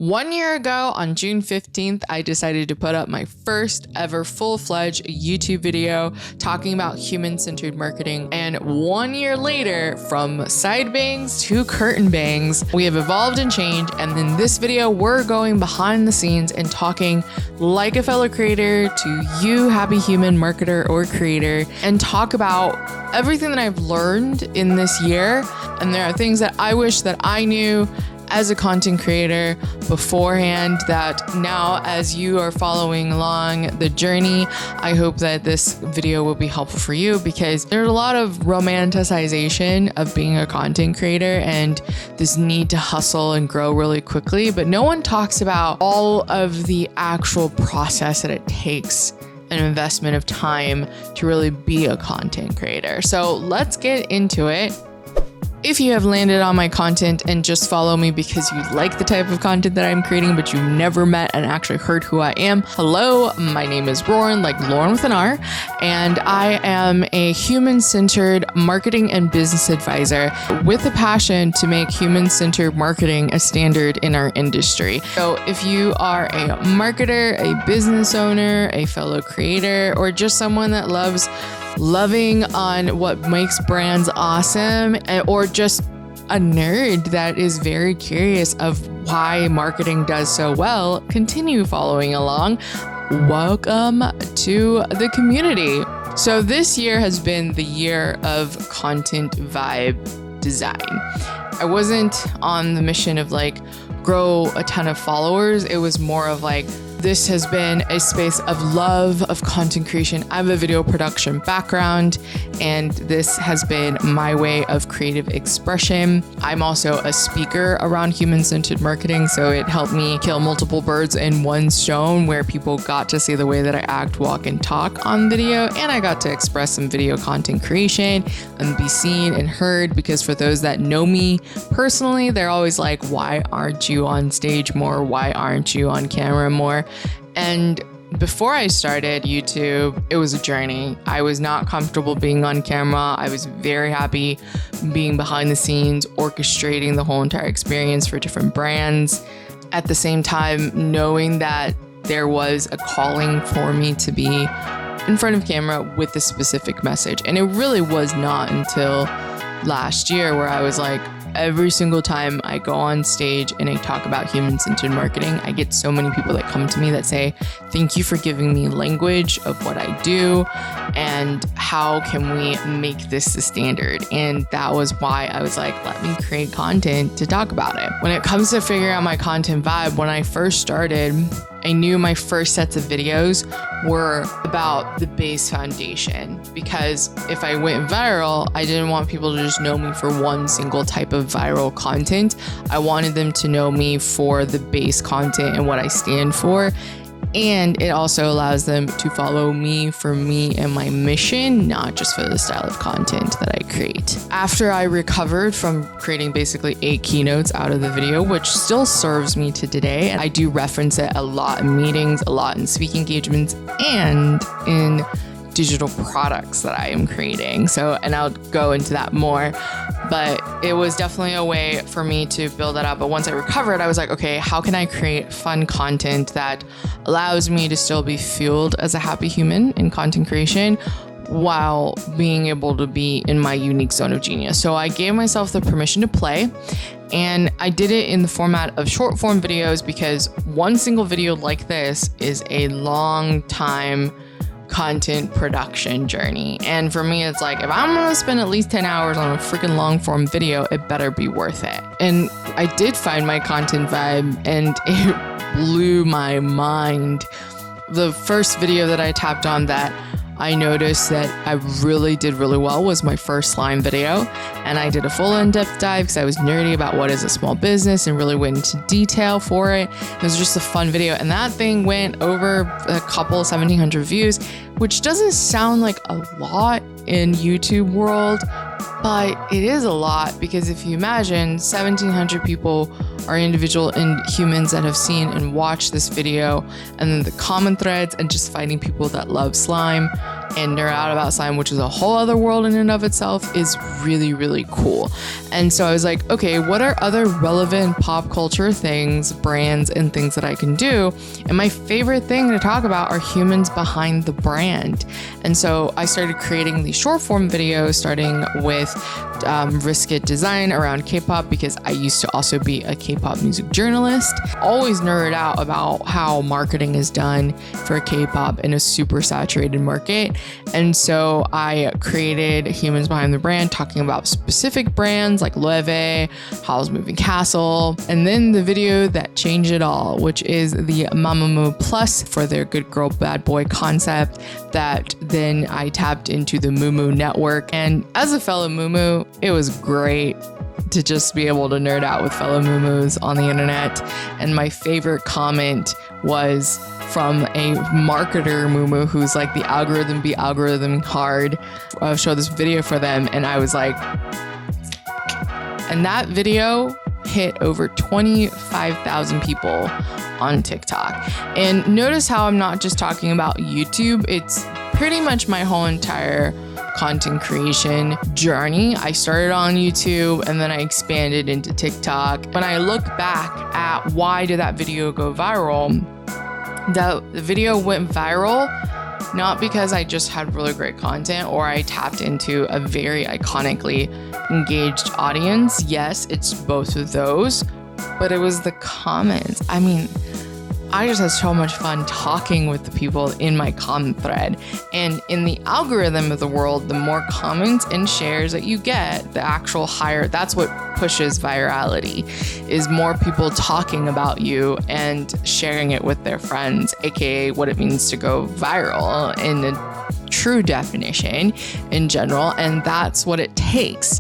1 year ago on June 15th, I decided to put up my first ever full-fledged YouTube video talking about human-centered marketing. And 1 year later, from side bangs to curtain bangs, we have evolved and changed. And in this video, we're going behind the scenes and talking like a fellow creator to you, happy human marketer or creator, and talk about everything that I've learned in this year. And there are things that I wish that I knew as a content creator beforehand that now, as you are following along the journey, I hope that this video will be helpful for you, because there's a lot of romanticization of being a content creator and this need to hustle and grow really quickly, but no one talks about all of the actual process that it takes, an investment of time to really be a content creator. So let's get into it. If you have landed on my content and just follow me because you like the type of content that I'm creating, but you've never met and actually heard who I am, hello, my name is Lauren, like Lauren with an R, and I am a human-centered marketing and business advisor with a passion to make human-centered marketing a standard in our industry. So if you are a marketer, a business owner, a fellow creator, or just someone that loves loving on what makes brands awesome, or just a nerd that is very curious of why marketing does so well, continue following along. Welcome to the community. So this year has been the year of content vibe design. I wasn't on the mission of like grow a ton of followers. It was more of like, this has been a space of love of content creation. I have a video production background, and this has been my way of creative expression. I'm also a speaker around human-centered marketing, so it helped me kill multiple birds in one stone, where people got to see the way that I act, walk, and talk on video, and I got to express some video content creation and be seen and heard, because for those that know me personally, they're always like, why aren't you on stage more? Why aren't you on camera more? And before I started YouTube, it was a journey. I was not comfortable being on camera. I was very happy being behind the scenes, orchestrating the whole entire experience for different brands. At the same time, knowing that there was a calling for me to be in front of camera with a specific message. And it really was not until last year where I was like, every single time I go on stage and I talk about human-centered marketing, I get so many people that come to me that say, thank you for giving me language of what I do and how can we make this the standard. And that was why I was like, let me create content to talk about it. When it comes to figuring out my content vibe, when I first started, I knew my first sets of videos were about the base foundation, because if I went viral, I didn't want people to just know me for one single type of viral content. I wanted them to know me for the base content and what I stand for. And it also allows them to follow me for me and my mission, not just for the style of content that I create. After I recovered from creating basically 8 keynotes out of the video, which still serves me to today, and I do reference it a lot in meetings, a lot in speaking engagements, and in digital products that I am creating. So, and I'll go into that more, but it was definitely a way for me to build that up. But once I recovered, I was like, okay, how can I create fun content that allows me to still be fueled as a happy human in content creation while being able to be in my unique zone of genius? So I gave myself the permission to play, and I did it in the format of short form videos, because one single video like this is a long time content production journey. And for me, it's like, if I'm gonna spend at least 10 hours on a freaking long form video, it better be worth it. And I did find my content vibe, and it blew my mind. The first video that I tapped on that I noticed that I really did really well was my first slime video. And I did a full in-depth dive because I was nerdy about what is a small business and really went into detail for it. It was just a fun video. And that thing went over a couple 1,700 views, which doesn't sound like a lot in YouTube world, but it is a lot, because if you imagine 1,700 people are individual humans that have seen and watched this video, and then the common threads and just finding people that love slime, and nerd out about slime, which is a whole other world in and of itself, is really, really cool. And so I was like, okay, what are other relevant pop culture things, brands, and things that I can do? And my favorite thing to talk about are humans behind the brand. And so I started creating these short form videos, starting with Risk It Design around K-pop, because I used to also be a K-pop music journalist. Always nerd out about how marketing is done for K-pop in a super saturated market. And so I created Humans Behind the Brand, talking about specific brands like Loewe, Howl's Moving Castle, and then the video that changed it all, which is the Mamamoo Plus for their good girl, bad boy concept, that then I tapped into the Moo network. And as a fellow Moo, it was great to just be able to nerd out with fellow Moo on the internet. And my favorite comment was from a marketer Moo who's like, the algorithm be algorithm hard. I'll show this video for them. And I was like, and that video hit over 25,000 people on TikTok. And notice how I'm not just talking about YouTube. It's pretty much my whole entire content creation journey. I started on YouTube and then I expanded into TikTok. When I look back at why did that video go viral, the video went viral not because I just had really great content or I tapped into a very iconically engaged audience. Yes, it's both of those, but it was the comments. I mean, I just had so much fun talking with the people in my comment thread. And in the algorithm of the world, the more comments and shares that you get, the actual higher, that's what pushes virality, is more people talking about you and sharing it with their friends, aka what it means to go viral in a true definition in general. And that's what it takes.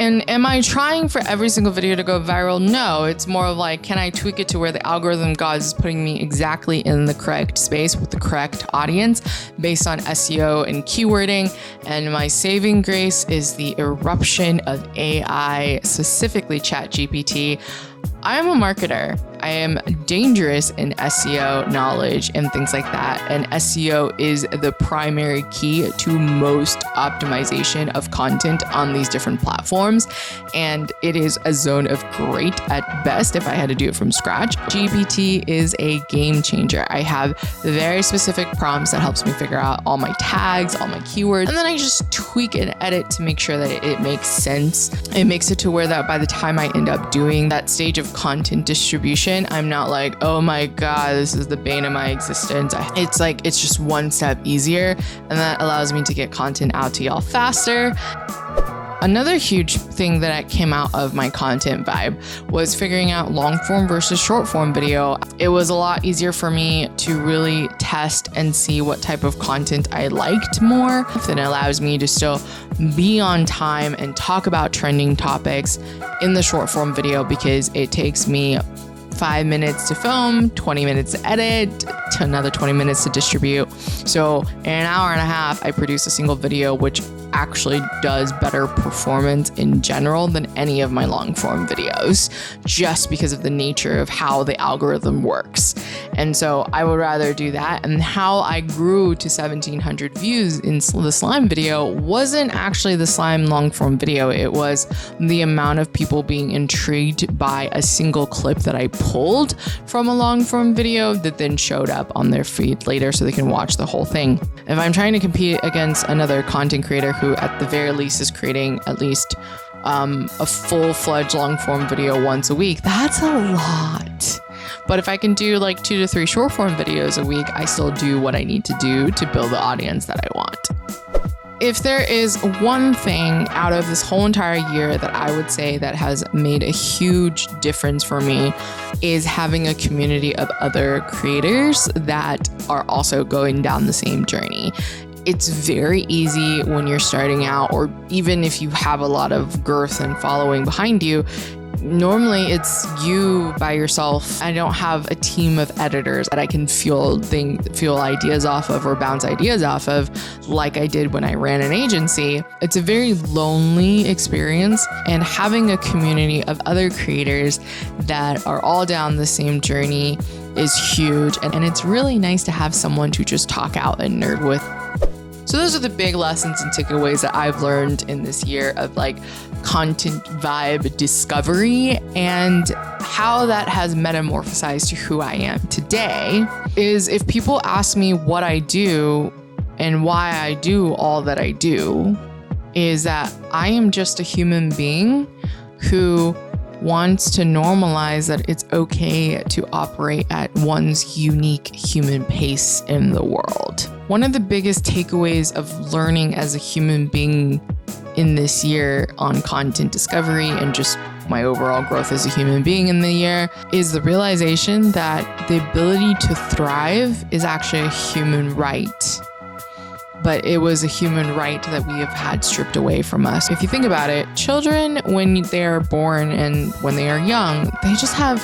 And am I trying for every single video to go viral? No, it's more of like, can I tweak it to where the algorithm gods is putting me exactly in the correct space with the correct audience based on SEO and keywording? And my saving grace is the eruption of AI, specifically ChatGPT. I am a marketer. I am dangerous in SEO knowledge and things like that. And SEO is the primary key to most optimization of content on these different platforms. And it is a zone of great at best if I had to do it from scratch. GPT is a game changer. I have very specific prompts that helps me figure out all my tags, all my keywords, and then I just tweak and edit to make sure that it makes sense. It makes it to where that by the time I end up doing that stage of content distribution, I'm not like, oh my God, this is the bane of my existence. It's like, it's just one step easier, and that allows me to get content out to y'all faster. Another huge thing that came out of my content vibe was figuring out long form versus short form video. It was a lot easier for me to really test and see what type of content I liked more. Then it allows me to still be on time and talk about trending topics in the short form video, because it takes me 5 minutes to film, 20 minutes to edit, to another 20 minutes to distribute. So in an hour and a half, I produce a single video, which actually does better performance in general than any of my long form videos, just because of the nature of how the algorithm works. And so I would rather do that. And how I grew to 1,700 views in the slime video wasn't actually the slime long form video. It was the amount of people being intrigued by a single clip that I pulled from a long form video that then showed up on their feed later so they can watch the whole thing. If I'm trying to compete against another content creator who at the very least is creating at least a full-fledged long-form video once a week, that's a lot. But if I can do like 2 to 3 short-form videos a week, I still do what I need to do to build the audience that I want. If there is one thing out of this whole entire year that I would say that has made a huge difference for me, is having a community of other creators that are also going down the same journey. It's very easy when you're starting out, or even if you have a lot of girth and following behind you. Normally it's you by yourself. I don't have a team of editors that I can feel ideas off of or bounce ideas off of like I did when I ran an agency. It's a very lonely experience, and having a community of other creators that are all down the same journey is huge. And it's really nice to have someone to just talk out and nerd with. So those are the big lessons and takeaways that I've learned in this year of like content vibe discovery, and how that has metamorphosized to who I am today is if people ask me what I do and why I do all that I do, is that I am just a human being who wants to normalize that it's okay to operate at one's unique human pace in the world. One of the biggest takeaways of learning as a human being in this year on content discovery and just my overall growth as a human being in the year is the realization that the ability to thrive is actually a human right. But it was a human right that we have had stripped away from us. If you think about it, children, when they are born and when they are young, they just have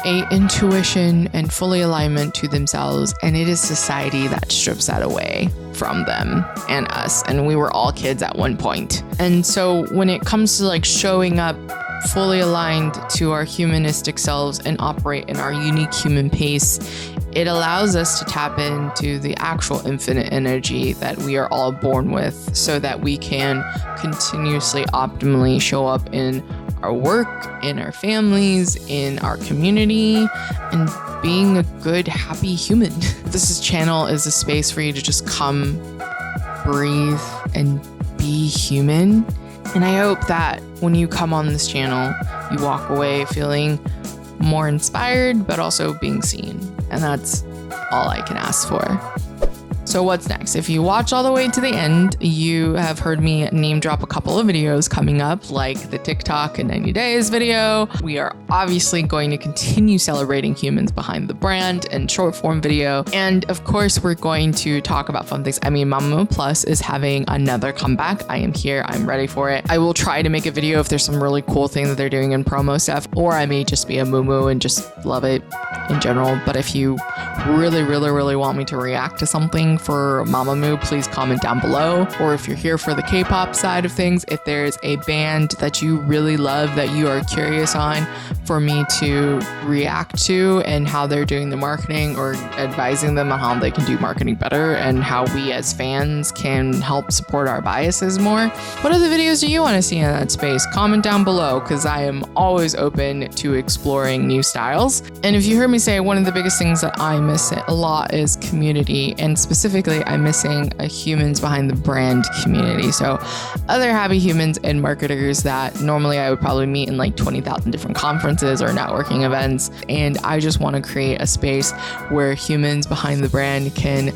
a intuition and fully alignment to themselves, and it is society that strips that away from them and us. And we were all kids at one point. And so when it comes to like showing up fully aligned to our humanistic selves and operate in our unique human pace, it allows us to tap into the actual infinite energy that we are all born with, so that we can continuously optimally show up in our work, in our families, in our community, and being a good, happy human. This channel is a space for you to just come, breathe, and be human. And I hope that when you come on this channel, you walk away feeling more inspired, but also being seen. And that's all I can ask for. So what's next? If you watch all the way to the end, you have heard me name drop a couple of videos coming up, like the TikTok in 90 days video. We are obviously going to continue celebrating humans behind the brand and short form video. And of course, we're going to talk about fun things. I mean, mamamoo Plus is having another comeback. I am here. I'm ready for it. I will try to make a video if there's some really cool thing that they're doing in promo stuff, or I may just be a moo and just love it in general. But if you really want me to react to something for mamamoo, please comment down below. Or if you're here for the K-pop side of things, if there's a band that you really love that you are curious on for me to react to and how they're doing the marketing, or advising them on how they can do marketing better and how we as fans can help support our biases more, what other videos do you want to see in that space? Comment down below, because I am always open to exploring new styles. And if you heard me say, one of the biggest things that I miss a lot is community, and specifically I'm missing a humans behind the brand community. So other happy humans and marketers that normally I would probably meet in like 20,000 different conferences or networking events. And I just want to create a space where humans behind the brand can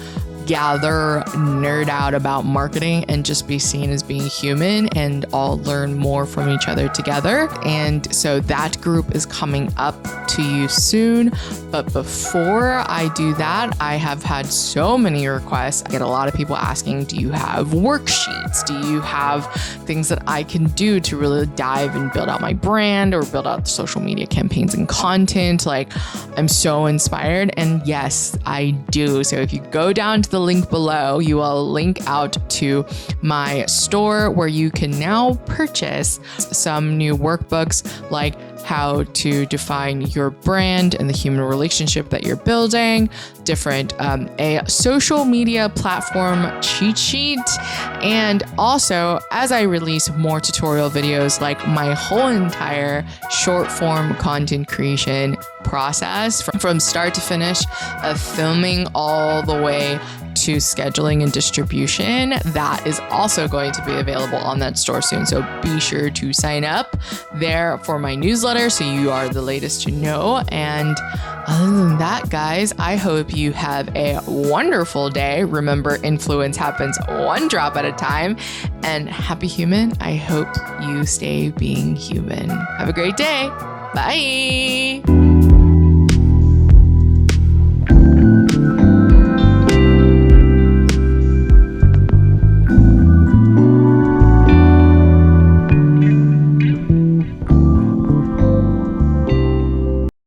gather, nerd out about marketing, and just be seen as being human and all learn more from each other together. And so that group is coming up to you soon. But before I do that, I have had so many requests. I get a lot of people asking, do you have worksheets? Do you have things that I can do to really dive and build out my brand or build out social media campaigns and content? Like, I'm so inspired. And yes, I do. So if you go down to the link below, you will link out to my store where you can now purchase some new workbooks, like how to define your brand and the human relationship that you're building, different a social media platform cheat sheet, and also as I release more tutorial videos, like my whole entire short form content creation process from start to finish, of filming all the way to scheduling and distribution, that is also going to be available on that store soon. So be sure to sign up there for my newsletter so you are the latest to know. And other than that, guys, I hope you have a wonderful day. Remember, influence happens one drop at a time. And happy human, I hope you stay being human. Have a great day. Bye.